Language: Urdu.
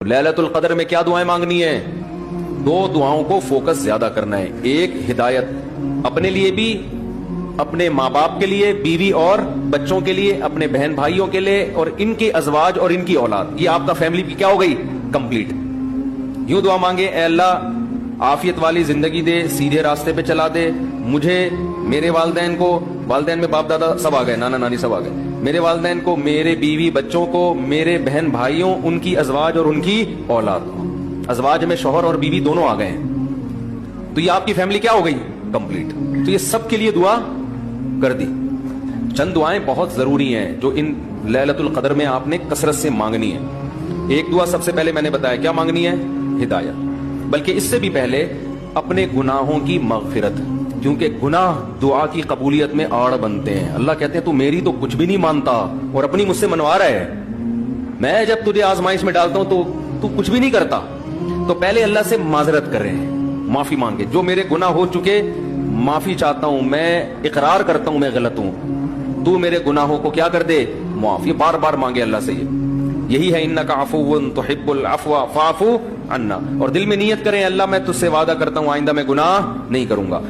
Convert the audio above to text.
ليلۃ القدر میں کیا دعائیں مانگنی ہے؟ دو دعاؤں کو فوکس زیادہ کرنا ہے. ایک ہدایت اپنے لیے بھی، اپنے ماں باپ کے لیے، بیوی اور بچوں کے لیے، اپنے بہن بھائیوں کے لیے اور ان کے ازواج اور ان کی اولاد. یہ آپ کا فیملی بھی کیا ہو گئی؟ کمپلیٹ. یوں دعا مانگے، اے اللہ عافیت والی زندگی دے، سیدھے راستے پہ چلا دے مجھے، میرے والدین کو، والدین میں باپ دادا سب آ گئے، نانا نانی سب آ گئے، میرے والدین کو، میرے بیوی بچوں کو، میرے بہن بھائیوں، ان کی ازواج اور ان کی اولاد کو. ازواج میں شوہر اور بیوی دونوں آ گئے ہیں، تو یہ آپ کی فیملی کیا ہو گئی؟ کمپلیٹ. تو یہ سب کے لیے دعا کر دی. چند دعائیں بہت ضروری ہیں جو ان لیلۃ القدر میں آپ نے کثرت سے مانگنی ہے. ایک دعا سب سے پہلے میں نے بتایا کیا مانگنی ہے؟ ہدایت. بلکہ اس سے بھی پہلے اپنے گناہوں کی مغفرت، کیونکہ گناہ دعا کی قبولیت میں آڑ بنتے ہیں. اللہ کہتے ہیں تو میری تو کچھ بھی نہیں مانتا اور اپنی مجھ سے منوا رہا ہے. میں جب تجھے آزمائش میں ڈالتا ہوں تو کچھ بھی نہیں کرتا. تو پہلے اللہ سے معذرت کر رہے ہیں، معافی مانگے. جو میرے گناہ ہو چکے معافی چاہتا ہوں، میں اقرار کرتا ہوں میں غلط ہوں، تو میرے گناہوں کو کیا کر دے؟ معافی. بار بار مانگے اللہ سے. یہی ہے انک عفو تحب العفو فاعف عنا. اور دل میں نیت کریں اللہ میں تجھ سے وعدہ کرتا ہوں آئندہ میں گناہ نہیں کروں گا.